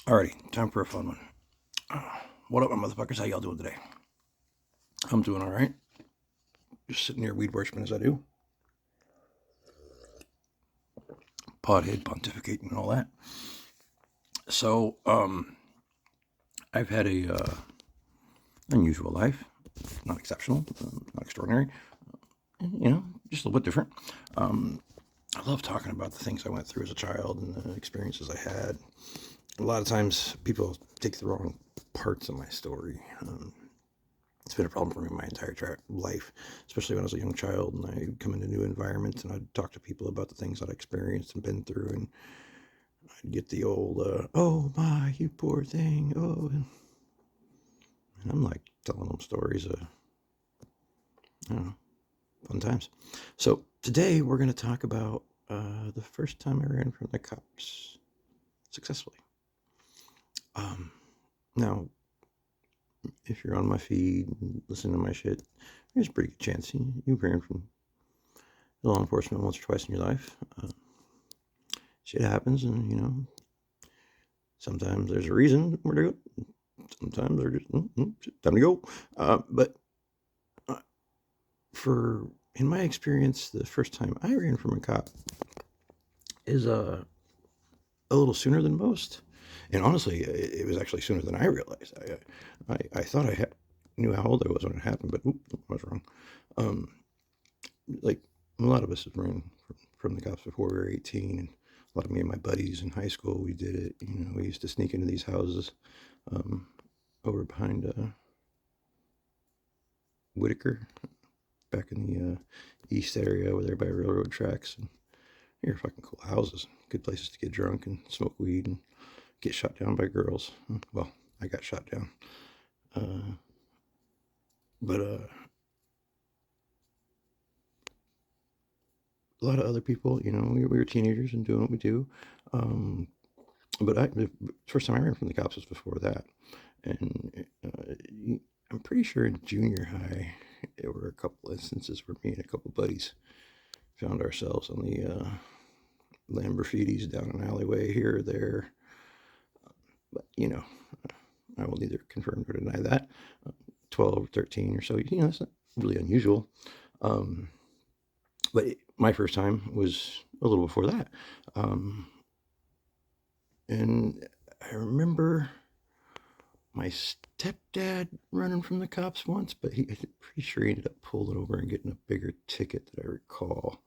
Alrighty, time for a fun one. What up, my motherfuckers? How y'all doing today? I'm doing all right. Just sitting here, weed worshiping as I do. Podhead, pontificating, and all that. So, I've had a unusual life. Not exceptional, not extraordinary. Just a little bit different. I love talking about the things I went through as a child and the experiences I had. A lot of times, people take the wrong parts of my story. It's been a problem for me my entire life, especially when I was a young child and I'd come into new environments and I'd talk to people about the things I'd experienced and been through, and I'd get the old, oh my, you poor thing, oh, and I'm like telling them stories of, I don't know, fun times. So today we're going to talk about the first time I ran from the cops successfully. Now, if you're on my feed and listening to my shit, there's a pretty good chance you've ran from law enforcement once or twice in your life. Shit happens, and sometimes there's a reason where to go. Sometimes they're just time to go. But in my experience, the first time I ran from a cop is a little sooner than most, and honestly, it was actually sooner than I realized. I thought I knew how old I was when it happened, but I was wrong. Like a lot of us have run from the cops before we were 18, and a lot of me and my buddies in high school, we did it. We used to sneak into these houses over behind Whitaker, back in the east area over there by railroad tracks. And they're fucking cool houses, good places to get drunk and smoke weed and get shot down by girls. Well, I got shot down. But a lot of other people, we were teenagers and doing what we do. But the first time I ran from the cops was before that. And I'm pretty sure in junior high, there were a couple instances where me and a couple buddies found ourselves on the Lamborghinis down an alleyway here or there. But, I will neither confirm nor deny that. 12, 13 or so, it's not really unusual. But my first time was a little before that. And I remember my stepdad running from the cops once, but I'm pretty sure he ended up pulling over and getting a bigger ticket that I recall.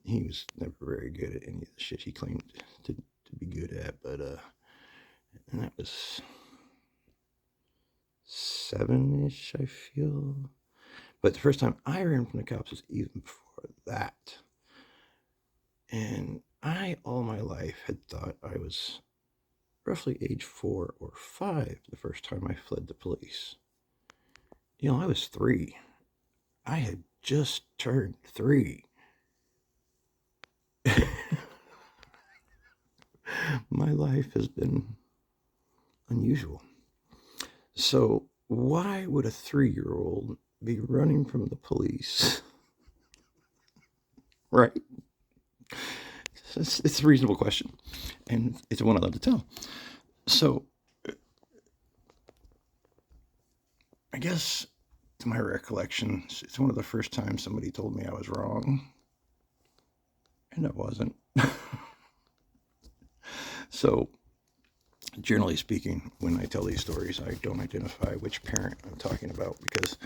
He was never very good at any of the shit he claimed to be good at, but and that was 7-ish, I feel. But the first time I ran from the cops was even before that. And I, all my life, had thought I was roughly age 4 or 5 the first time I fled the police. I was 3. I had just turned 3. My life has been unusual. So why would a 3-year-old be running from the police? Right? It's a reasonable question, and it's one I love to tell. So I guess, to my recollection, it's one of the first times somebody told me I was wrong, and I wasn't. So, generally speaking, when I tell these stories, I don't identify which parent I'm talking about, because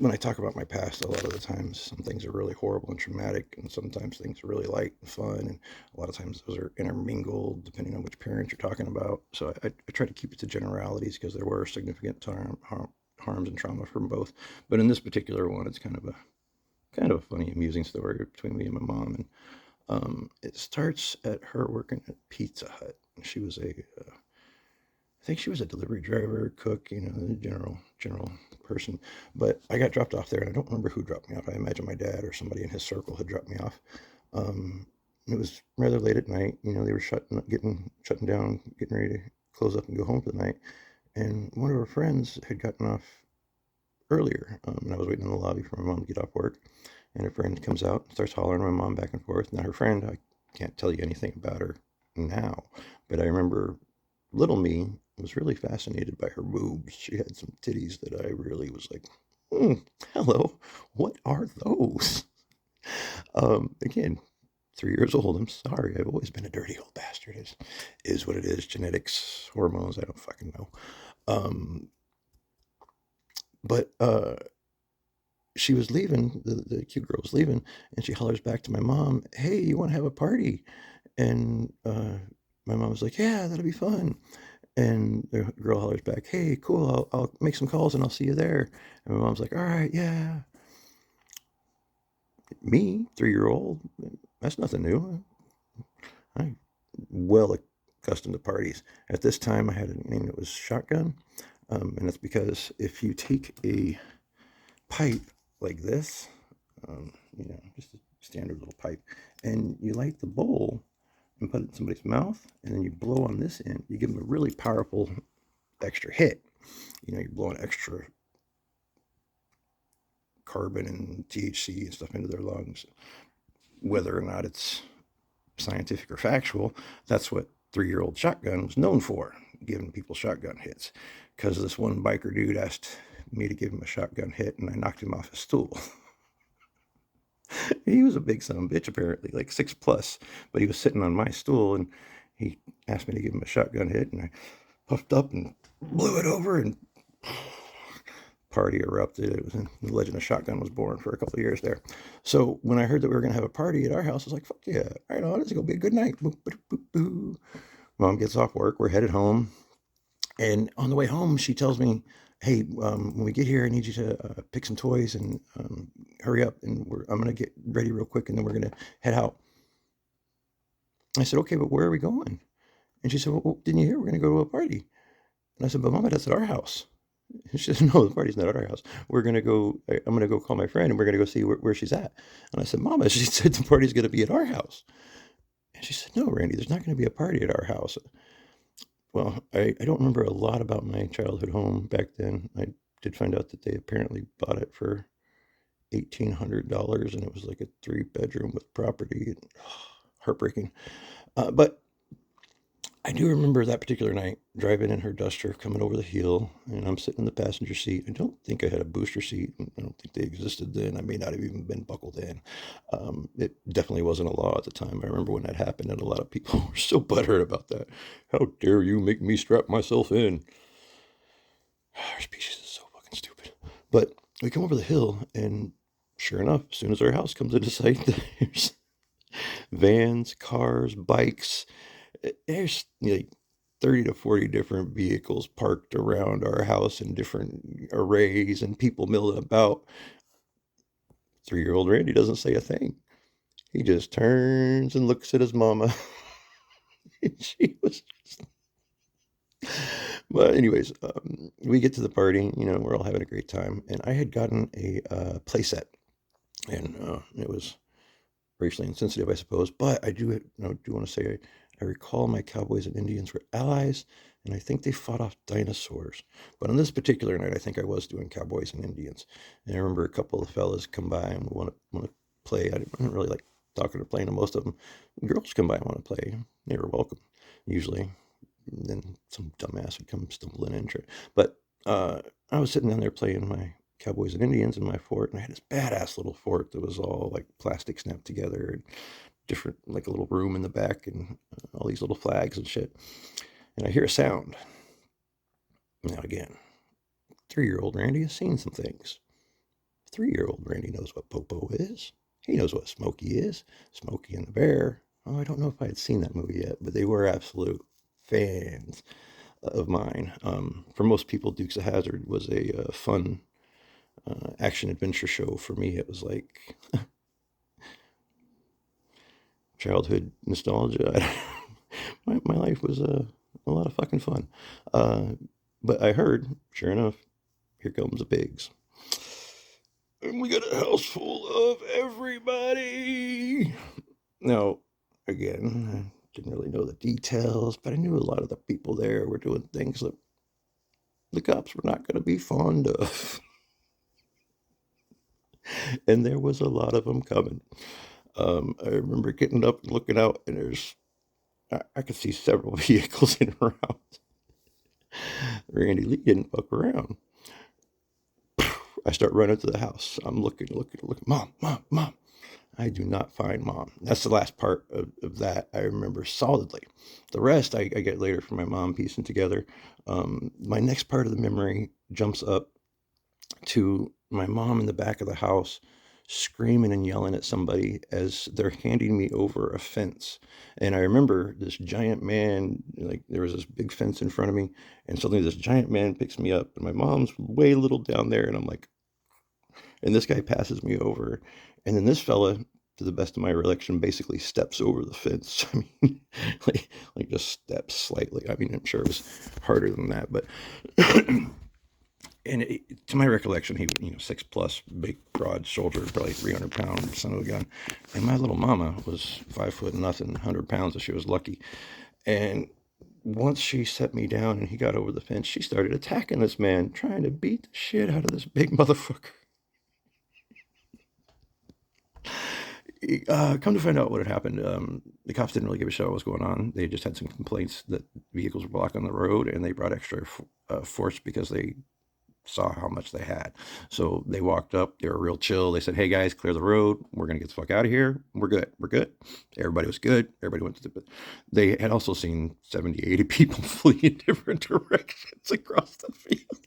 when I talk about my past, a lot of the times some things are really horrible and traumatic, and sometimes things are really light and fun, and a lot of times those are intermingled depending on which parent you're talking about. So I try to keep it to generalities, because there were significant harms and trauma from both. But in this particular one, it's kind of a funny, amusing story between me and my mom. And it starts at her working at Pizza Hut. She was I think she was a delivery driver, cook, general person. But I got dropped off there, and I don't remember who dropped me off. I imagine my dad or somebody in his circle had dropped me off. It was rather late at night. They were shutting down, getting ready to close up and go home for the night. And one of her friends had gotten off earlier, and I was waiting in the lobby for my mom to get off work. And her friend comes out and starts hollering my mom back and forth. Now, her friend, I can't tell you anything about her now. But I remember little me was really fascinated by her boobs. She had some titties that I really was like, hello, what are those? Again, 3 years old. I'm sorry. I've always been a dirty old bastard. Is what it is. Genetics, hormones. I don't fucking know. Um, but she was leaving. The cute girl was leaving, and she hollers back to my mom, "Hey, you want to have a party?" And my mom was like, "Yeah, that'll be fun." And the girl hollers back, "Hey, cool. I'll make some calls and I'll see you there." And my mom's like, "All right, yeah." Me, 3 year old, that's nothing new. I'm well accustomed to parties. At this time, I had a name that was Shotgun, and it's because if you take a pipe like this, just a standard little pipe, and you light the bowl and put it in somebody's mouth, and then you blow on this end, you give them a really powerful extra hit. You're blowing extra carbon and THC and stuff into their lungs. Whether or not it's scientific or factual, that's what 3 year old Shotgun was known for, giving people shotgun hits. Because this one biker dude asked me to give him a shotgun hit, and I knocked him off his stool. He was a big son of a bitch, apparently, like 6+, but he was sitting on my stool, and he asked me to give him a shotgun hit, and I puffed up and blew it over, and party erupted. It was the legend of Shotgun was born for a couple of years there. So when I heard that we were going to have a party at our house, I was like, fuck yeah, right on, this is going to be a good night. Boop, boop, boop, boop. Mom gets off work, we're headed home, and on the way home, she tells me, "Hey, when we get here, I need you to pick some toys and hurry up. And I'm gonna get ready real quick, and then we're gonna head out." I said, "Okay, but where are we going?" And she said, "Well, didn't you hear we're gonna go to a party?" And I said, "But Mama, that's at our house." And she said, "No, the party's not at our house. We're gonna go. I'm gonna go call my friend, and we're gonna go see where she's at." And I said, "Mama," she said, "the party's gonna be at our house." And she said, "No, Randy, there's not gonna be a party at our house." Well, I don't remember a lot about my childhood home back then. I did find out that they apparently bought it for $1,800, and it was like a 3 bedroom with property. Heartbreaking. But I do remember that particular night driving in her Duster coming over the hill, and I'm sitting in the passenger seat. I don't think I had a booster seat. I don't think they existed then. I may not have even been buckled in. It definitely wasn't a law at the time. I remember when that happened, and a lot of people were so butthurt about that. How dare you make me strap myself in? Our species is so fucking stupid. But we come over the hill, and sure enough, as soon as our house comes into sight, there's vans, cars, bikes. There's like 30 to 40 different vehicles parked around our house in different arrays and people milling about. 3 year old Randy doesn't say a thing. He just turns and looks at his mama. And she was just. But, anyways, we get to the party. We're all having a great time. And I had gotten a play set, and it was racially insensitive, I suppose. But I do want to say I recall my cowboys and Indians were allies, and I think they fought off dinosaurs. But on this particular night, I think I was doing cowboys and Indians. And I remember a couple of fellas come by and want to play. I didn't really like talking or playing to most of them. Girls come by and want to play. They were welcome, usually. And then some dumbass would come stumbling in. But I was sitting down there playing my cowboys and Indians in my fort, and I had this badass little fort that was all like plastic snapped together, and different, like a little room in the back, and all these little flags and shit. And I hear a sound. Now again, 3 year old Randy has seen some things. 3 year old Randy knows what Popo is. He knows what Smokey is. Smokey and the Bear. Oh, I don't know if I had seen that movie yet, but they were absolute fans of mine. For most people, Dukes of Hazzard was a fun action adventure show. For me, it was like childhood nostalgia. my life was a lot of fucking fun. But I heard, sure enough, here comes the pigs. And we got a house full of everybody. Now, again, I didn't really know the details, but I knew a lot of the people there were doing things that the cops were not going to be fond of. And there was a lot of them coming. I remember getting up and looking out, and there's I could see several vehicles in a row. Randy Lee didn't fuck around. I start running to the house. I'm looking. Mom, mom, mom. I do not find mom. That's the last part of that I remember solidly. The rest I get later from my mom piecing together. My next part of the memory jumps up to my mom in the back of the house screaming and yelling at somebody as they're handing me over a fence. And I remember this giant man, like there was this big fence in front of me, and suddenly this giant man picks me up, and my mom's way little down there, and I'm like, and this guy passes me over, and then this fella, to the best of my recollection, basically steps over the fence. I mean, like just steps slightly. I mean, I'm sure it was harder than that, but and to my recollection, he, 6+, big, broad shouldered, probably 300-pound son of a gun. And my little mama was 5 foot nothing, 100 pounds if she was lucky. And once she set me down and he got over the fence, she started attacking this man, trying to beat the shit out of this big motherfucker. Come to find out what had happened, the cops didn't really give a shit what was going on. They just had some complaints that vehicles were blocking the road, and they brought extra force because they saw how much they had. So they walked up. They were real chill. They said, "Hey guys, clear the road. We're gonna get the fuck out of here. We're good. We're good." Everybody was good. Everybody went to the. They had also seen 70, 80 people flee in different directions across the field.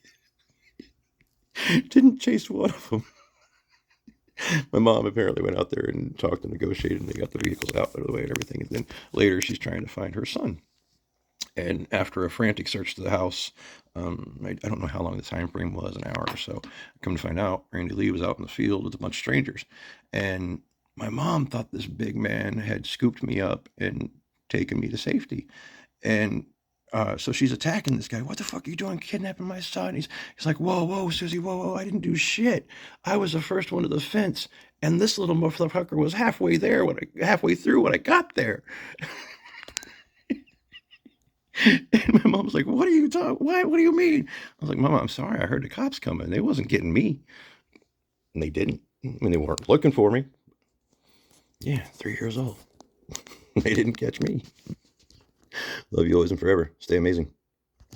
Didn't chase one of them. My mom apparently went out there and talked and negotiated, and they got the vehicles out of the way and everything. And then later, she's trying to find her son. And after a frantic search to the house, I don't know how long the time frame was, an hour or so. Come to find out, Randy Lee was out in the field with a bunch of strangers. And my mom thought this big man had scooped me up and taken me to safety. And so she's attacking this guy. "What the fuck are you doing, kidnapping my son?" He's like, "Whoa, whoa, Susie, whoa, whoa, I didn't do shit. I was the first one to the fence, and this little motherfucker was halfway through when I got there." And my mom's like, "What are you talking? What do you mean?" I was like, "Mama, I'm sorry. I heard the cops coming. They wasn't getting me." And they didn't. I mean, they weren't looking for me. Yeah, 3 years old. They didn't catch me. Love you always and forever. Stay amazing.